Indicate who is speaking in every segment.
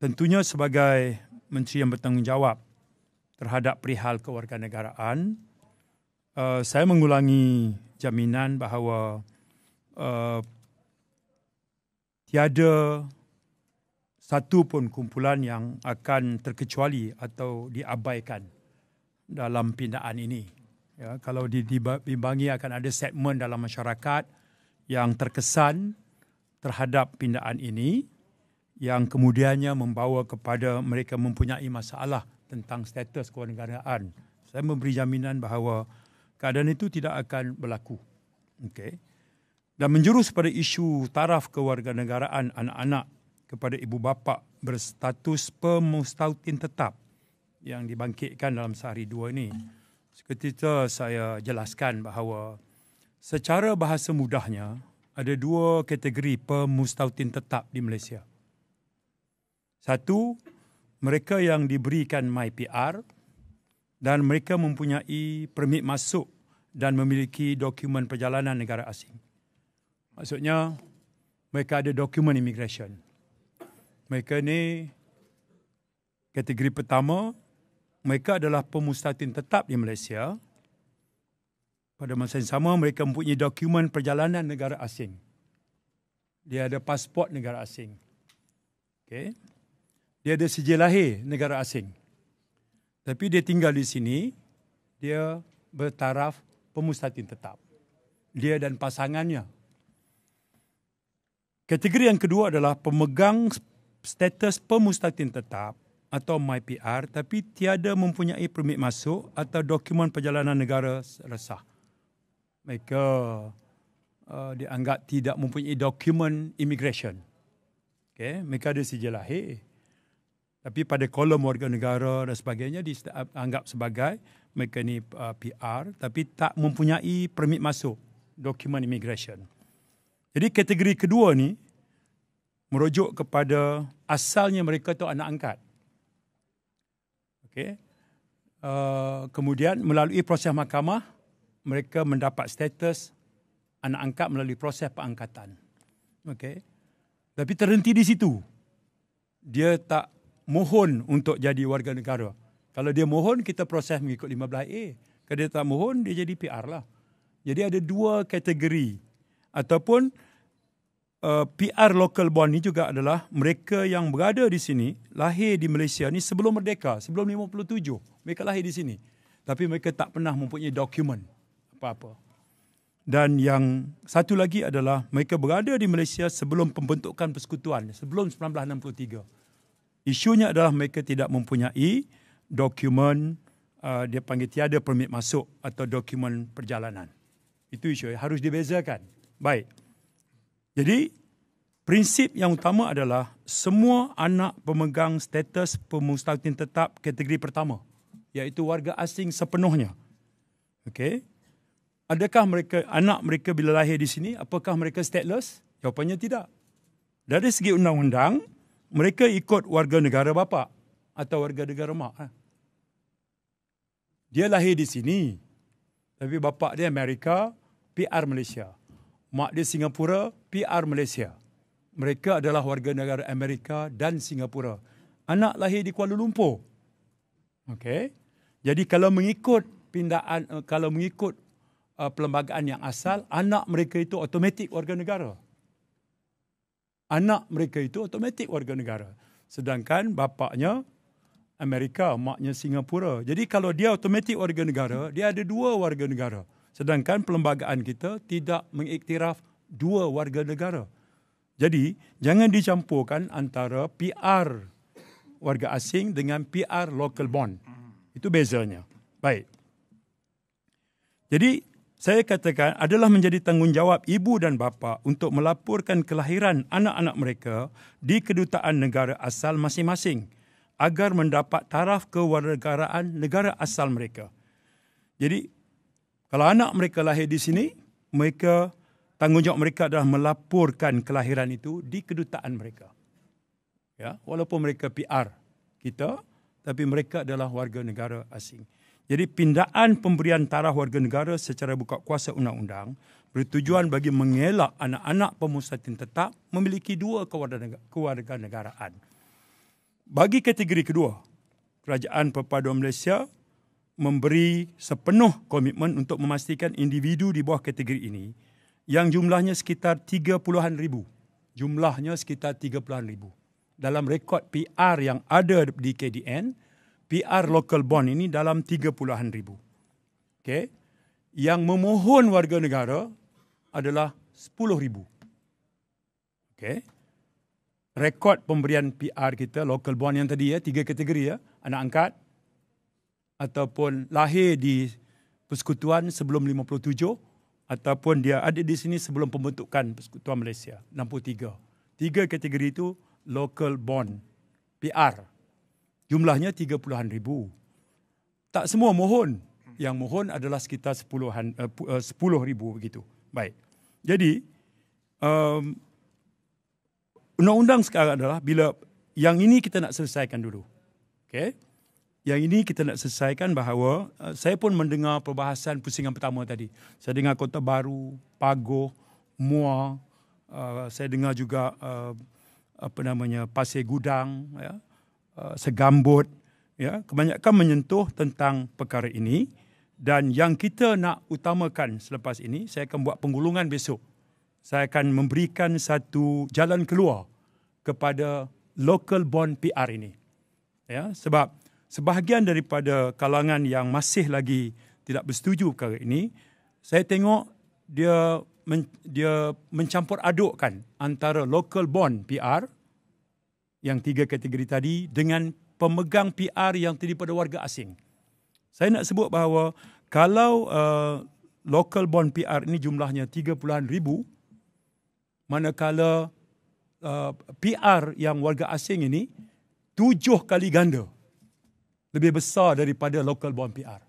Speaker 1: tentunya sebagai menteri yang bertanggungjawab terhadap perihal kewarganegaraan, saya mengulangi jaminan bahawa tiada satu pun kumpulan yang akan terkecuali atau diabaikan dalam pindaan ini. Ya, kalau dibimbangi akan ada segmen dalam masyarakat yang terkesan terhadap pindaan ini yang kemudiannya membawa kepada mereka mempunyai masalah tentang status kewarganegaraan. Saya memberi jaminan bahawa keadaan itu tidak akan berlaku. Okey. Dan menjurus pada isu taraf kewarganegaraan anak-anak kepada ibu bapa berstatus pemustautin tetap yang dibangkitkan dalam sehari dua ini. Seketika saya jelaskan bahawa secara bahasa mudahnya ada dua kategori pemustautin tetap di Malaysia. Satu, mereka yang diberikan MyPR dan mereka mempunyai permit masuk dan memiliki dokumen perjalanan negara asing. Maksudnya, mereka ada dokumen immigration. Mereka ni kategori pertama, mereka adalah pemustautin tetap di Malaysia. Pada masa yang sama, mereka mempunyai dokumen perjalanan negara asing. Dia ada pasport negara asing. Okay. Dia ada sijil lahir negara asing. Tapi dia tinggal di sini, dia bertaraf pemustautin tetap. Dia dan pasangannya. Kategori yang kedua adalah pemegang status pemustautin tetap atau MyPR tapi tiada mempunyai permit masuk atau dokumen perjalanan negara resah. Mereka dianggap tidak mempunyai dokumen immigration. Okay. Mereka ada sijil lahir. Tapi pada kolom warga negara dan sebagainya dianggap sebagai mereka ni PR tapi tak mempunyai permit masuk, dokumen immigration. Jadi kategori kedua ni merujuk kepada asalnya mereka tu anak angkat. Okay. Kemudian melalui proses mahkamah, mereka mendapat status anak angkat melalui proses pengangkatan. Okay. Tapi terhenti di situ. Dia tak mohon untuk jadi warga negara. Kalau dia mohon, kita proses mengikut 15A. Kalau dia tak mohon, dia jadi PR lah. Jadi ada dua kategori. Ataupun PR local born ni juga adalah mereka yang berada di sini, lahir di Malaysia ni sebelum merdeka, sebelum 57. Mereka lahir di sini. Tapi mereka tak pernah mempunyai dokumen apa-apa. Dan yang satu lagi adalah mereka berada di Malaysia sebelum pembentukan persekutuan, sebelum 1963. Isunya adalah mereka tidak mempunyai dokumen, dia panggil tiada permit masuk atau dokumen perjalanan. Itu isu harus dibezakan. Baik. Jadi, prinsip yang utama adalah semua anak pemegang status pemustautin tetap kategori pertama, iaitu warga asing sepenuhnya. Okey. Adakah anak mereka bila lahir di sini, apakah mereka stateless? Jawapannya tidak. Dari segi undang-undang, mereka ikut warga negara bapa atau warga negara mak. Dia lahir di sini, tapi bapa dia Amerika, PR Malaysia. Mak dia Singapura, PR Malaysia. Mereka adalah warga negara Amerika dan Singapura. Anak lahir di Kuala Lumpur. Okey. Jadi kalau mengikut perlembagaan yang asal, anak mereka itu automatik warga negara. Anak mereka itu automatik warga negara. Sedangkan bapaknya Amerika, maknya Singapura. Jadi kalau dia automatik warga negara, dia ada dua warga negara. Sedangkan perlembagaan kita tidak mengiktiraf dua warga negara. Jadi, jangan dicampurkan antara PR warga asing dengan PR local born. Itu bezanya. Baik. Jadi, saya katakan adalah menjadi tanggungjawab ibu dan bapa untuk melaporkan kelahiran anak-anak mereka di kedutaan negara asal masing-masing agar mendapat taraf kewarganegaraan negara asal mereka. Jadi, kalau anak mereka lahir di sini, tanggungjawab mereka adalah melaporkan kelahiran itu di kedutaan mereka. Ya, walaupun mereka PR kita, tapi mereka adalah warga negara asing. Jadi pindaan pemberian taraf warga negara secara buka kuasa undang-undang bertujuan bagi mengelak anak-anak pemustautin tetap memiliki dua kewarganegaraan. Bagi kategori kedua, Kerajaan Perpaduan Malaysia memberi sepenuh komitmen untuk memastikan individu di bawah kategori ini yang jumlahnya sekitar 30-an ribu. Jumlahnya sekitar 30-an ribu. Dalam rekod PR yang ada di KDN, PR local bond ini dalam 30-an ribu. Okay. Yang memohon warga negara adalah 10,000. Okay. Rekod pemberian PR kita, local bond yang tadi 3 kategori anak angkat, ataupun lahir di persekutuan sebelum 57, ataupun dia ada di sini sebelum pembentukan Persekutuan Malaysia, 63. 3 kategori itu local bond, PR. Jumlahnya 30-an ribu. Tak semua mohon. Yang mohon adalah sekitar 10,000 begitu. Baik. Jadi, undang-undang sekarang adalah bila yang ini kita nak selesaikan dulu. Okay? Yang ini kita nak selesaikan bahawa saya pun mendengar perbahasan pusingan pertama tadi. Saya dengar Kota Baru, Pagoh, Muar, saya dengar juga Pasir Gudang, Segambut, kebanyakan menyentuh tentang perkara ini. Dan yang kita nak utamakan selepas ini, saya akan buat penggulungan besok. Saya akan memberikan satu jalan keluar kepada local bond PR ini. Sebab sebahagian daripada kalangan yang masih lagi tidak bersetuju perkara ini, saya tengok dia mencampur adukkan antara local bond PR yang 3 kategori tadi dengan pemegang PR yang terdiri pada warga asing. Saya nak sebut bahawa kalau local bond PR ini jumlahnya 30-an ribu, manakala PR yang warga asing ini 7 kali ganda lebih besar daripada local bond PR.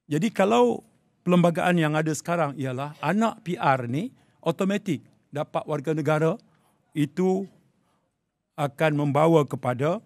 Speaker 1: Jadi kalau perlembagaan yang ada sekarang ialah anak PR ni automatik dapat warga negara, itu akan membawa kepada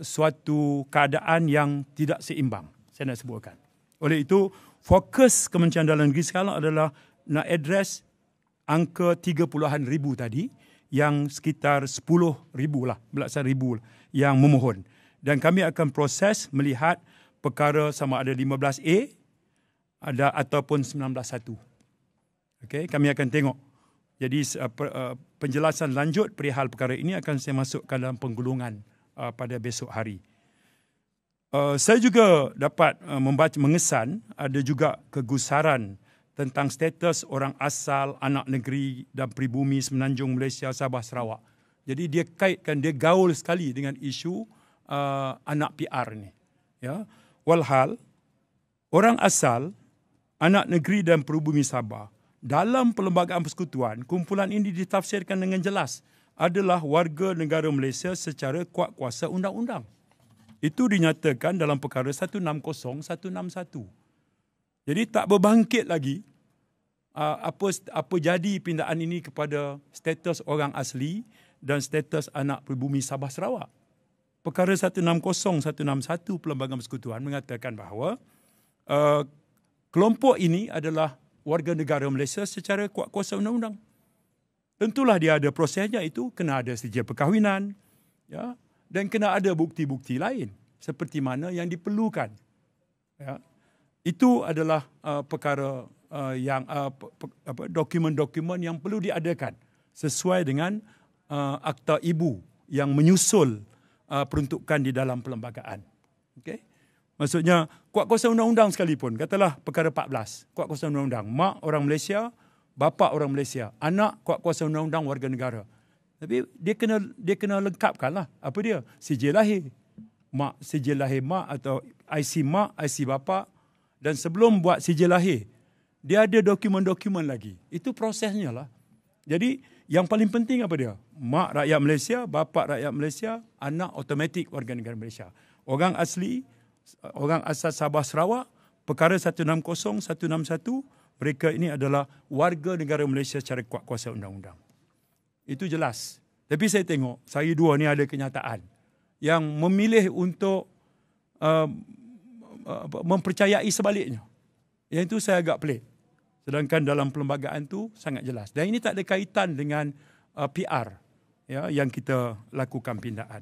Speaker 1: suatu keadaan yang tidak seimbang. Saya nak sebutkan. Oleh itu, fokus Kementerian Dalam Negeri sekarang adalah nak address angka 30-an ribu tadi, yang sekitar 10,000 lah, belasan ribu yang memohon. Dan kami akan proses melihat perkara sama ada 15A ada ataupun 19.1. Okay, kami akan tengok. Jadi penjelasan lanjut perihal perkara ini akan saya masukkan dalam penggulungan pada besok hari. Saya juga dapat mengesan ada juga kegusaran tentang status orang asal, anak negeri dan pribumi Semenanjung Malaysia, Sabah, Sarawak. Jadi dia kaitkan, dia gaul sekali dengan isu anak PR ni. Walhal, orang asal, anak negeri dan pribumi Sabah, dalam Perlembagaan Persekutuan, kumpulan ini ditafsirkan dengan jelas adalah warga negara Malaysia secara kuat kuasa undang-undang. Itu dinyatakan dalam perkara 160, 161. Jadi tak berbangkit lagi apa jadi pindaan ini kepada status orang asli dan status anak pribumi Sabah Sarawak. Perkara 160, 161 Perlembagaan Persekutuan mengatakan bahawa kelompok ini adalah warga negara Malaysia secara kuat kuasa undang-undang. Tentulah dia ada prosesnya, itu kena ada sijil perkahwinan, dan kena ada bukti-bukti lain seperti mana yang diperlukan. Itu adalah perkara yang dokumen-dokumen yang perlu diadakan sesuai dengan akta ibu yang menyusul peruntukan di dalam perlembagaan. Okay? Maksudnya kuat kuasa undang-undang sekalipun, katalah perkara 14, kuat kuasa undang-undang, mak orang Malaysia, bapa orang Malaysia, anak kuat kuasa undang-undang warga negara. Tapi dia kena lengkapkanlah apa dia? Sijil lahir. Mak, sijil lahir mak atau IC mak, IC bapa. Dan sebelum buat sijil lahir, dia ada dokumen-dokumen lagi. Itu prosesnya lah. Jadi yang paling penting apa dia? Mak rakyat Malaysia, bapa rakyat Malaysia, anak automatik warga negara Malaysia. Orang asli, orang asal Sabah Sarawak, perkara 160, 161, mereka ini adalah warga negara Malaysia secara kuat kuasa undang-undang. Itu jelas. Tapi saya tengok, saya dua ni ada kenyataan yang memilih untuk mempercayai sebaliknya. Yang itu saya agak pelik. Sedangkan dalam perlembagaan itu sangat jelas. Dan ini tak ada kaitan dengan PR yang kita lakukan pindaan.